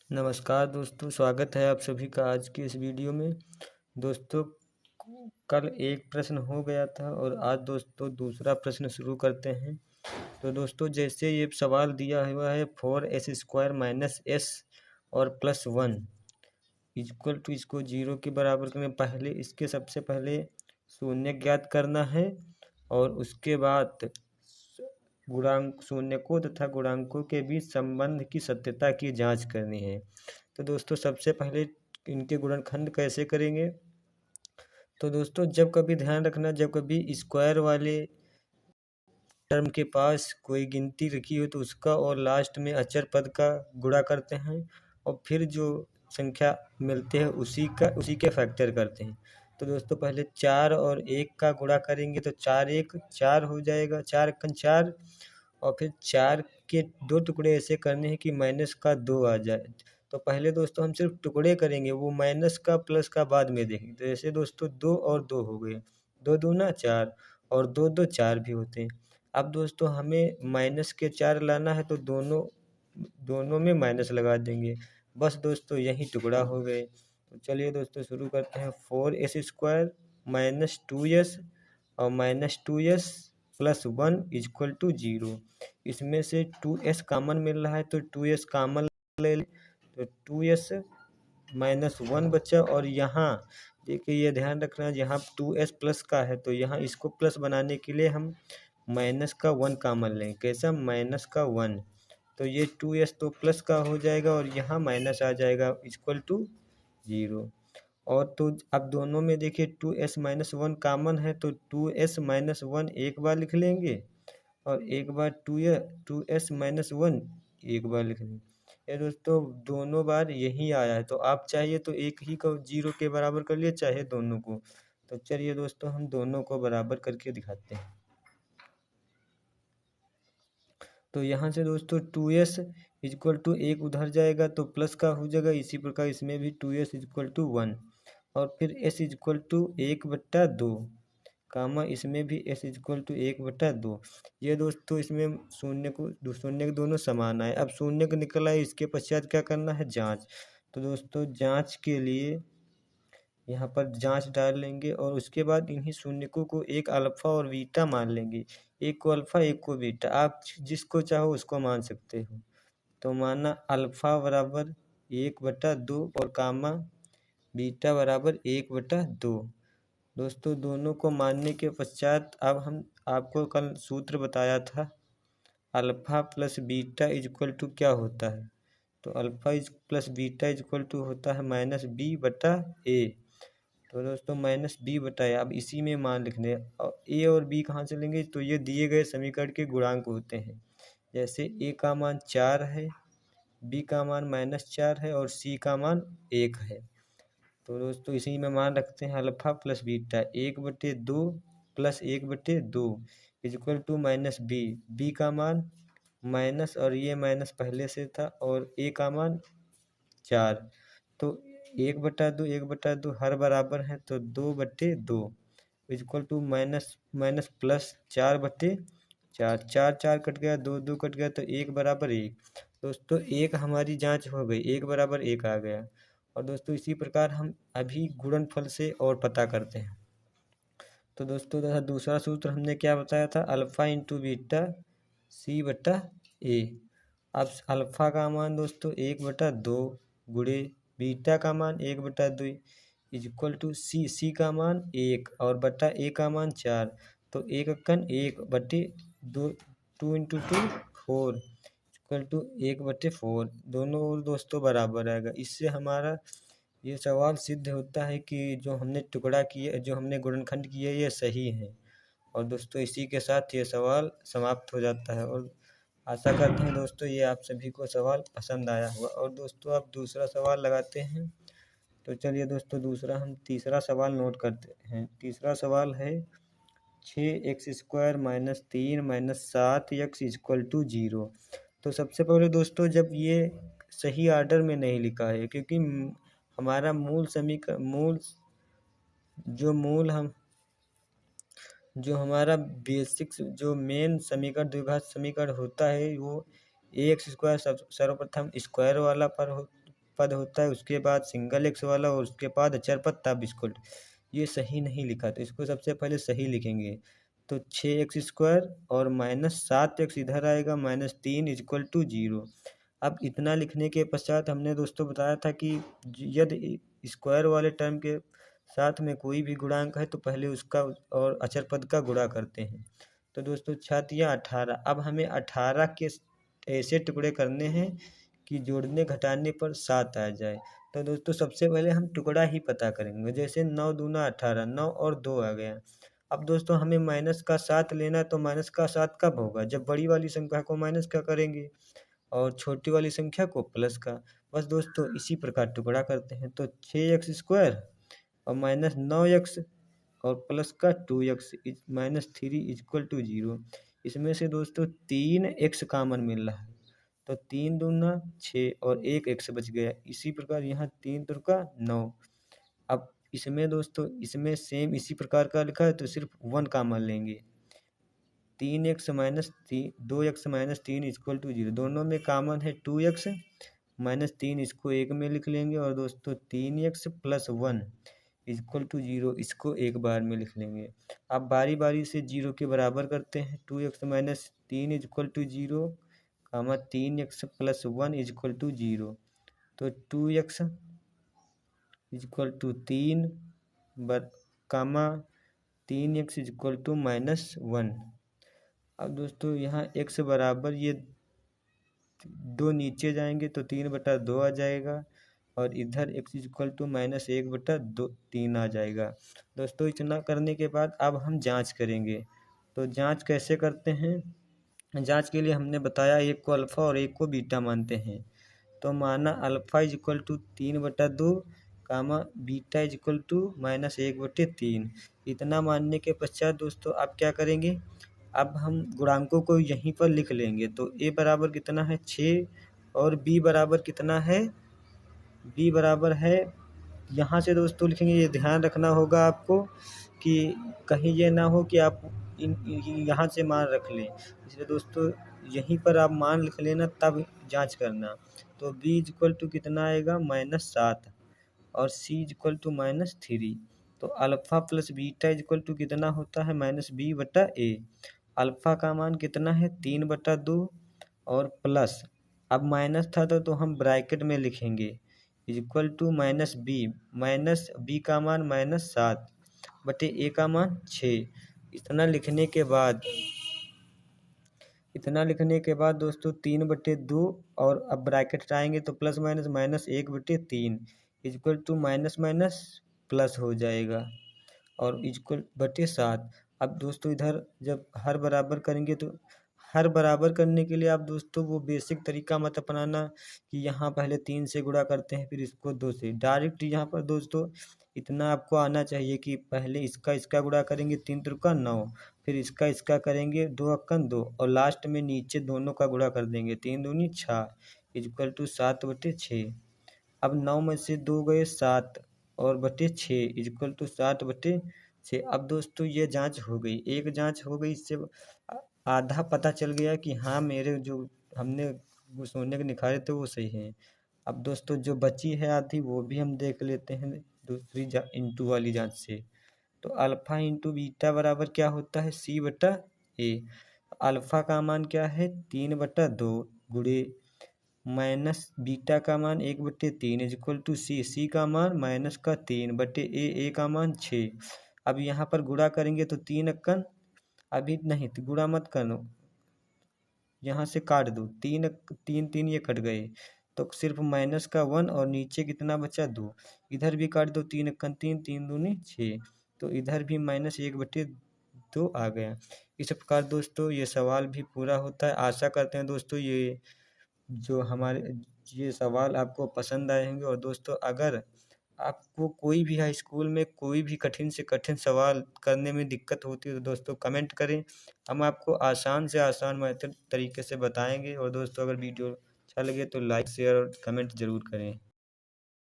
नमस्कार दोस्तों, स्वागत है आप सभी का आज की इस वीडियो में। दोस्तों, कल एक प्रश्न हो गया था और आज दोस्तों दूसरा प्रश्न शुरू करते हैं। तो दोस्तों, जैसे ये सवाल दिया हुआ है 4s² माइनस एस और +1 इक्वल टू इसको 0 के बराबर करने पहले इसके सबसे पहले शून्य ज्ञात करना है और उसके बाद गुणांक शून्य को तथा गुणांकों के बीच संबंध की सत्यता की जांच करनी है। तो दोस्तों, सबसे पहले इनके गुणनखंड कैसे करेंगे। तो दोस्तों, जब कभी ध्यान रखना, जब कभी स्क्वायर वाले टर्म के पास कोई गिनती रखी हो तो उसका और लास्ट में अचर पद का गुणा करते हैं और फिर जो संख्या मिलते हैं उसी के फैक्टर करते हैं। तो दोस्तों, पहले 4 और 1 का गुणा करेंगे तो 4 1 4 हो जाएगा, 4 1 4 और फिर 4 के 2 टुकड़े ऐसे करने हैं कि माइनस का 2 आ जाए। तो पहले दोस्तों हम सिर्फ टुकड़े करेंगे, वो माइनस का प्लस का बाद में देखेंगे। तो ऐसे दोस्तों 2 और 2 हो गए, 2 दूना 4 और 2 2 4 भी होते हैं। अब दोस्तों हमें माइनस के 4 लाना है तो दोनों में माइनस लगा देंगे। बस दोस्तों यही टुकड़ा हो गए। तो चलिए दोस्तों शुरू करते हैं। 4s² माइनस 2s और minus 2s plus 1 equal to 0। इसमें से 2s कॉमन मिल रहा है तो 2s कॉमन ले लें। तो 2s माइनस 1 बचा और यहाँ देखिए, ये ध्यान रखना, यहाँ 2s प्लस का है तो यहाँ इसको प्लस बनाने के लिए हम माइनस का 1 कॉमन लें। कैसा? माइनस का 1। तो ये 2s तो प्लस का हो जाएगा और यहाँ माइनस आ जाएगा इक्वल टू 0। और तो अब दोनों में देखिए 2s माइनस 1 कॉमन है तो 2s माइनस 1 एक बार लिख लेंगे और एक बार 2s माइनस 1 एक बार लिख लेंगे। ये दोस्तों दोनों बार यही आया है तो आप चाहिए तो एक ही को 0 के बराबर कर लिए, चाहे दोनों को। तो चलिए दोस्तों हम दोनों को बराबर करके दिखाते हैं। तो यहाँ से दोस्तों 2s इक्वल टू 1 उधर जाएगा तो प्लस का हो जाएगा। इसी प्रकार इसमें भी 2s इक्वल टू 1 और फिर s इक्वल टू 1/2 कामा इसमें भी s इक्वल टू 1/2। ये दोस्तों इसमें शून्य के दोनों समान आए। अब शून्य को निकल आए, इसके पश्चात क्या करना है? जांच। तो दोस्तों जांच के लिए यहाँ पर जांच डाल लेंगे और उसके बाद इन्हीं शून्यकों को एक अल्फा और बीटा मान लेंगे। एक को अल्फा एक को बीटा, आप जिसको चाहो उसको मान सकते हो। तो माना अल्फा बराबर 1/2 और कामा बीटा बराबर 1/2। दोस्तों दोनों को मानने के पश्चात अब हम आपको कल सूत्र बताया था, alpha plus beta equal to क्या होता है। तो alpha plus beta equal to होता है -b/a। तो दोस्तों -b/a, अब इसी में मान लिखने हैं। और a और b कहाँ से लेंगे? तो ये दिए गए समीकरण के गुणांक होते हैं। जैसे a का मान 4 है, b का मान -4 है और c का मान 1 है। तो दोस्तों इसी में मान रखते हैं alpha plus beta 1/2 plus 1/2 equal to -b। b का मान माइनस और ये माइनस पहले से था और a का मान 4। तो 1/2 हर बराबर है तो 2/2 equal to minus minus plus 4/4। 4 4 cut गया, 2 2 कट गया तो 1 बराबर 1। दोस्तों एक हमारी जांच हो गई, 1 बराबर 1 आ गया। और दोस्तों इसी प्रकार हम अभी गुणनफल से और पता करते हैं। तो दोस्तों दूसरा सूत्र हमने क्या बताया था? Alpha into beta c/a। अब अल्फा का मान दोस्तों 1/2 गुणे बीटा का मान 1/2 इक्वल टू सी का मान 1 और बटा a का मान 4। तो 1 अक्कन 1/2, 2 इंटू 2 4 इक्वल टू 1/4। दोनों और दोस्तों बराबर आएगा। इससे हमारा ये सवाल सिद्ध होता है कि जो हमने टुकड़ा किए, जो हमने गुणनखंड किए, ये सही है। और दोस्तों इसी के साथ ये सवाल समाप्त हो जाता है। और आशा करते हैं दोस्तों ये आप सभी को सवाल पसंद आया होगा। और दोस्तों आप दूसरा सवाल लगाते हैं। तो चलिए दोस्तों दूसरा हम तीसरा सवाल नोट करते हैं। तीसरा सवाल है 6x² minus 3 minus 7x equal to 0। तो सबसे पहले दोस्तों जब ये सही आर्डर में नहीं लिखा है, क्योंकि हमारा जो हमारा बेसिक जो मेन समीकरण द्विघात समीकरण होता है वो ax² सर्वप्रथम स्क्वायर वाला पर पद होता है, उसके बाद सिंगल एक्स वाला और उसके बाद अचर पद तब इक्वल टू। ये सही नहीं लिखा, तो इसको सबसे पहले सही लिखेंगे। तो 6x² और -7x इधर आएगा, -3 इक्वल टू 0। अब इतना लिखने के पश्चात हमने दोस्तों बताया था कि यदि स्क्वायर वाले टर्म के साथ में कोई भी गुणांक है तो पहले उसका और अचर पद का गुणा करते हैं। तो दोस्तों 6 या 18, अब हमें 18 के ऐसे टुकड़े करने हैं कि जोड़ने घटाने पर 7 आ जाए। तो दोस्तों सबसे पहले हम टुकड़ा ही पता करेंगे, जैसे 9 दूना 18, 9 और 2 आ गया। अब दोस्तों हमें माइनस का 7 लेना है, तो माइनस का 7 कब होगा, जब बड़ी वाली संख्या को माइनस का करेंगे और छोटी वाली संख्या को प्लस का। बस दोस्तों इसी प्रकार टुकड़ा करते हैं। तो 6x² और -9x और प्लस का 2x -3 इक्वल टू 0। इसमें से दोस्तों 3x कॉमन मिल रहा है, तो 3 दूना 6 और 1 x बच गया। इसी प्रकार यहाँ 3 तुरका 9। अब इसमें दोस्तों इसमें सेम इसी प्रकार का लिखा है, तो सिर्फ 1 कॉमन लेंगे। 3x - 2x - 3 equal to 0। दोनों में कॉमन है 2x -3, इसको एक में लिख लेंगे। और दोस्तों 3x + 1 इक्वल टू 0, इसको एक बार में लिख लेंगे। अब बारी बारी से 0 के बराबर करते हैं। 2x - 3 equal to 0, 3x + 1 equal to 0। तो 2x equal to 3 comma 3x equal to -1। अब दोस्तों यहाँ x बराबर ये 2 नीचे जाएंगे तो 3/2 आ जाएगा, और इधर x इक्वल टू -1/2 3 आ जाएगा। दोस्तों इतना करने के बाद अब हम जांच करेंगे। तो जांच कैसे करते हैं, जांच के लिए हमने बताया एक को अल्फ़ा और एक को बीटा मानते हैं। तो माना alpha equal to 3/2 comma beta equal to -1/3। इतना मानने के पश्चात दोस्तों आप क्या करेंगे, अब हम गुणांकों को यहीं पर लिख लेंगे। तो a बराबर कितना है 6 और b बराबर कितना है, b बराबर है, यहाँ से दोस्तों लिखेंगे। ये ध्यान रखना होगा आपको कि कहीं ये ना हो कि आप यहाँ से मान रख लें, इसलिए दोस्तों यहीं पर आप मान लिख लेना तब जांच करना। तो b इक्वल टू कितना आएगा -7 और c इक्वल टू -3। तो alpha plus beta equal to कितना होता है -b/a। अल्फ़ा का मान कितना है 3/2 और प्लस, अब माइनस था तो हम ब्रैकेट में लिखेंगे इक्वल टू -b का मान -7/a का मान 6। इतना लिखने के बाद दोस्तों 3/2 और अब ब्रैकेट हटाएंगे तो plus minus -1/3 equal to minus minus plus हो जाएगा और इक्वल बटे 7। अब दोस्तों इधर जब हर बराबर करेंगे तो हर बराबर करने के लिए आप दोस्तों वो बेसिक तरीका मत अपनाना कि यहाँ पहले 3 से गुणा करते हैं फिर इसको 2 से। डायरेक्ट यहाँ पर दोस्तों इतना आपको आना चाहिए कि पहले इसका गुणा करेंगे 3 त्रिका 9, फिर इसका करेंगे 2 अक्कन 2 और लास्ट में नीचे दोनों का गुणा कर देंगे 3 दूनी 6 इक्वल टू 7/6। अब 9 में से 2 गए 7 और बटे 6 इक्वल टू 7/6। अब दोस्तों ये जांच हो गई, एक जांच हो गई, इससे आधा पता चल गया कि हाँ मेरे जो हमने सोने के निखारे थे वो सही हैं। अब दोस्तों जो बची है आधी वो भी हम देख लेते हैं दूसरी इंटू वाली जांच से। तो अल्फ़ा इंटू बीटा बराबर क्या होता है c/a। अल्फ़ा का मान क्या है 3/2 गुणे माइनस बीटा का मान 1/3 इक्वल टू सी का मान -3/a का मान 6। अब यहाँ पर गुणा करेंगे तो 3 अक्कन, अभी नहीं तो गुणा मत करो, यहाँ से काट दो, 3 ये कट गए तो सिर्फ -1 और नीचे कितना बचा 2, इधर भी काट दो 3 अक्कन 3 3 दूनी 6, तो इधर भी -1/2 आ गया। इस प्रकार दोस्तों ये सवाल भी पूरा होता है। आशा करते हैं दोस्तों ये सवाल आपको पसंद आए होंगे। और दोस्तों अगर आपको कोई भी हाई स्कूल में कोई भी कठिन से कठिन सवाल करने में दिक्कत होती है तो दोस्तों कमेंट करें, हम आपको आसान से आसान मेथड तरीके से बताएंगे। और दोस्तों अगर वीडियो अच्छा लगे तो लाइक शेयर और कमेंट ज़रूर करें।